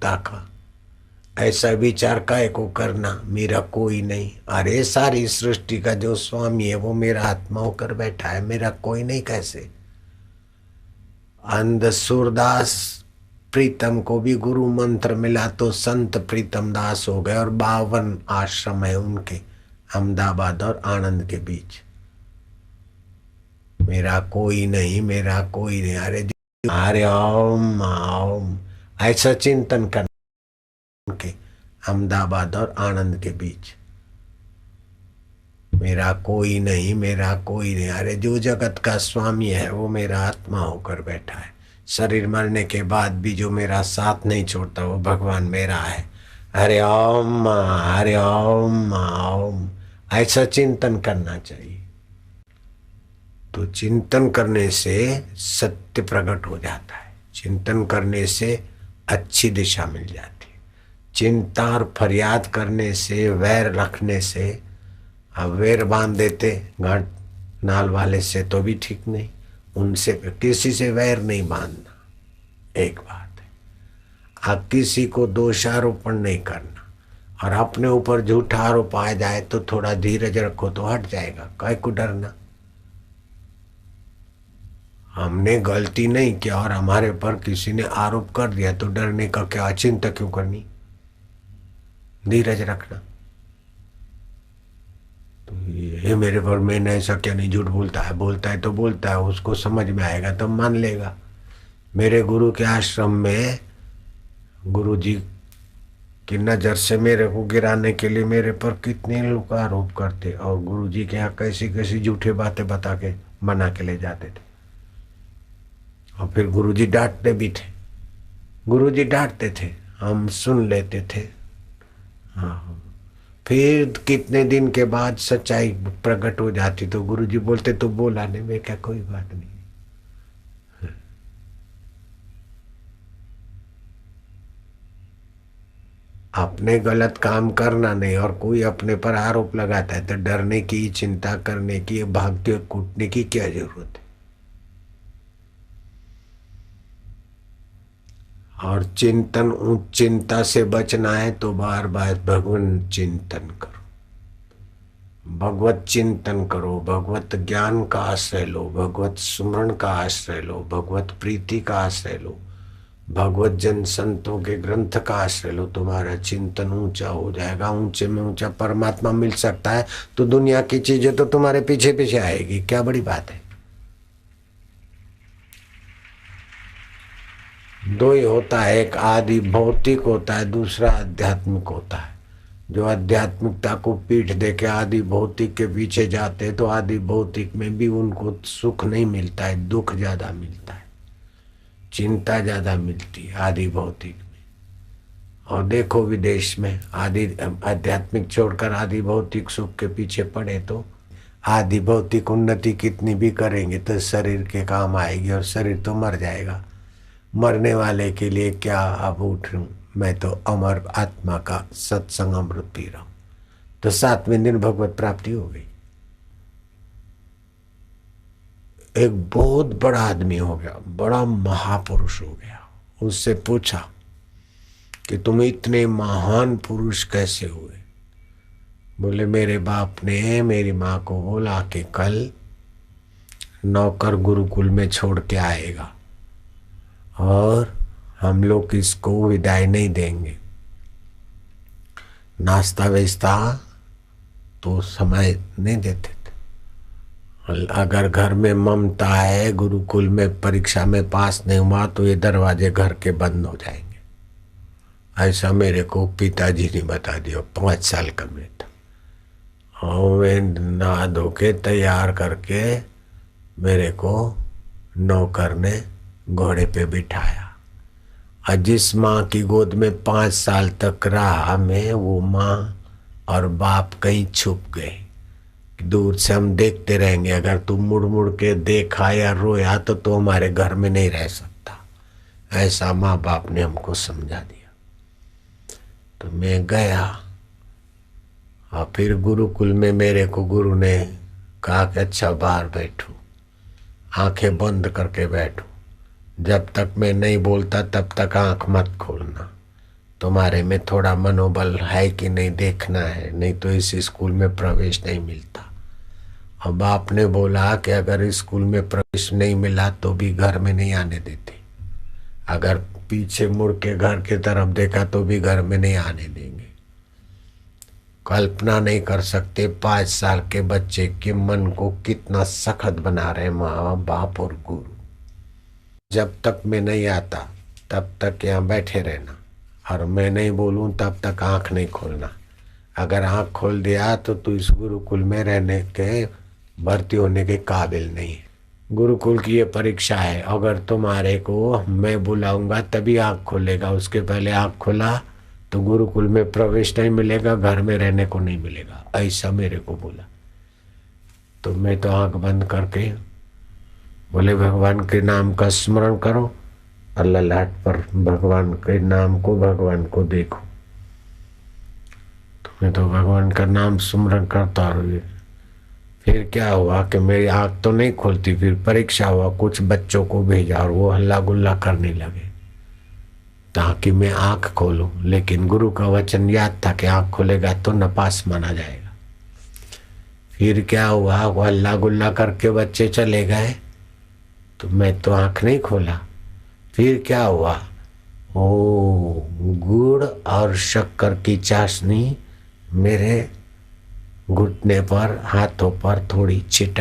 का ऐसा विचार काय को करना, मेरा कोई नहीं। अरे सारी सृष्टि का जो स्वामी है वो मेरा आत्मा होकर बैठा है, मेरा कोई नहीं कैसे। अंध सूरदास प्रीतम को भी गुरु मंत्र मिला तो संत प्रीतम दास हो गए, और 52 आश्रम है उनके अहमदाबाद और आनंद के बीच। मेरा कोई नहीं, मेरा कोई नहीं। अरे ओम ओम ऐसा चिंतन करना उनके अहमदाबाद और आनंद के बीच। मेरा कोई नहीं, मेरा कोई नहीं। अरे जो जगत का स्वामी है वो मेरा आत्मा होकर बैठा है। शरीर मरने के बाद भी जो मेरा साथ नहीं छोड़ता वो भगवान मेरा है। हरे ओम हरे ओम ओम ऐसा चिंतन करना चाहिए। तो चिंतन करने से सत्य प्रकट हो जाता है, चिंतन करने से अच्छी दिशा मिल जाती है। चिंता और फरियाद करने से, वैर रखने से, अब वैर बांध देते गांठ नाल वाले से तो भी ठीक नहीं, उनसे किसी से वैर नहीं बांधना, एक बात है। अब किसी को दोषारोपण नहीं करना, और अपने ऊपर झूठा आरोप आ जाए तो थोड़ा धीरज रखो तो हट जाएगा, काय को डरना। हमने गलती नहीं किया और हमारे पर किसी ने आरोप कर दिया तो डरने का क्या, चिंता क्यों करनी, धीरज रखना। तो ये मेरे पर, मैंने ऐसा क्या नहीं, झूठ बोलता है तो बोलता है, उसको समझ में आएगा तब मान लेगा। मेरे गुरु के आश्रम में गुरु जी की नज़र से मेरे को गिराने के लिए मेरे पर कितने लोग आरोप करते, और गुरु जी के यहाँ कैसी कैसी झूठे बातें बता के बना के ले जाते थे। और फिर गुरु जी डांटते भी थे, गुरु जी डांटते थे, हम सुन लेते थे। हाँ, फिर कितने दिन के बाद सच्चाई प्रकट हो जाती तो गुरुजी बोलते तो बोला नहीं, मैं क्या, कोई बात नहीं। अपने गलत काम करना नहीं, और कोई अपने पर आरोप लगाता है तो डरने की, चिंता करने की, भागते कूटने की क्या जरूरत है। और चिंता से बचना है तो बार बार भगवान चिंतन करो, भगवत चिंतन करो, भगवत ज्ञान का आश्रय लो, भगवत सुमरण का आश्रय लो, भगवत प्रीति का आश्रय लो, भगवत जन संतों के ग्रंथ का आश्रय लो। तुम्हारा चिंतन ऊंचा हो जाएगा, ऊंचे में ऊंचा परमात्मा मिल सकता है तो दुनिया की चीजें तो तुम्हारे पीछे पीछे आएगी, क्या बड़ी बात है। दो ही होता है, एक आदि भौतिक होता है, दूसरा आध्यात्मिक होता है। जो आध्यात्मिकता को पीठ दे के आदि भौतिक के पीछे जाते तो आदि भौतिक में भी उनको सुख नहीं मिलता है, दुख ज्यादा मिलता है, चिंता ज्यादा मिलती है आदि भौतिक में। और देखो विदेश में आदि आध्यात्मिक छोड़कर आदि भौतिक सुख के पीछे पड़े तो आदि भौतिक उन्नति कितनी भी करेंगे तो शरीर के काम आएगी, और शरीर तो मर जाएगा। मरने वाले के लिए क्या, अब उठ रहा हूं मैं तो अमर आत्मा का सत्संग अमृत पी रहा हूं, तो 7वें दिन भगवत प्राप्ति हो गई। एक बहुत बड़ा आदमी हो गया, बड़ा महापुरुष हो गया। उससे पूछा कि तुम इतने महान पुरुष कैसे हुए? बोले मेरे बाप ने मेरी माँ को बोला कि कल नौकर गुरुकुल में छोड़ के आएगा और हम लोग इसको विदाई नहीं देंगे, नाश्ता वेस्ता तो समय नहीं देते थे। अगर घर में ममता है, गुरुकुल में परीक्षा में पास नहीं हुआ तो ये दरवाजे घर के बंद हो जाएंगे। ऐसा मेरे को पिताजी ने बता दिया, 5 साल का मैं था। और मैं नहा धो के तैयार करके मेरे को नौकर ने घोड़े पे बिठाया, और जिस माँ की गोद में 5 साल तक रहा मैं, वो माँ और बाप कहीं छुप गए। दूर से हम देखते रहेंगे, अगर तू मुड़ मुड़ के देखा या रोया तो हमारे घर में नहीं रह सकता। ऐसा माँ बाप ने हमको समझा दिया। तो मैं गया, और फिर गुरुकुल में मेरे को गुरु ने कहा कि अच्छा बाहर बैठो, आंखें बंद करके बैठो, जब तक मैं नहीं बोलता तब तक आंख मत खोलना, तुम्हारे में थोड़ा मनोबल है कि नहीं देखना है, नहीं तो इस स्कूल में प्रवेश नहीं मिलता। और बाप ने बोला कि अगर स्कूल में प्रवेश नहीं मिला तो भी घर में नहीं आने देते, अगर पीछे मुड़ के घर की तरफ देखा तो भी घर में नहीं आने देंगे। कल्पना नहीं कर सकते 5 साल के बच्चे के मन को कितना सख्त बना रहे माँ बाप और गुरु। जब तक मैं नहीं आता तब तक यहाँ बैठे रहना, और मैं नहीं बोलूँ तब तक आंख नहीं खोलना। अगर आंख खोल दिया तो तू इस गुरुकुल में रहने के भर्ती होने के काबिल नहीं है। गुरुकुल की ये परीक्षा है, अगर तुम्हारे को मैं बुलाऊंगा तभी आंख खोलेगा, उसके पहले आंख खोला तो गुरुकुल में प्रवेश नहीं मिलेगा, घर में रहने को नहीं मिलेगा, ऐसा मेरे को बोला। तो मैं तो आंख बंद करके बोले भगवान के नाम का स्मरण करो और ललाट पर भगवान के नाम को, भगवान को देखो। तो मैं तो भगवान का नाम स्मरण करता रही। फिर क्या हुआ कि मेरी आंख तो नहीं खोलती, फिर परीक्षा हुआ, कुछ बच्चों को भेजा और वो हल्ला गुल्ला करने लगे ताकि मैं आंख खोलूं, लेकिन गुरु का वचन याद था कि आंख खोलेगा तो नपास माना जाएगा। फिर क्या हुआ, वो हल्ला गुल्ला करके बच्चे चले गए तो मैं तो आंख नहीं खोला। फिर क्या हुआ, ओ गुड़ और शक्कर की चाशनी मेरे घुटने पर, हाथों पर थोड़ी छिटक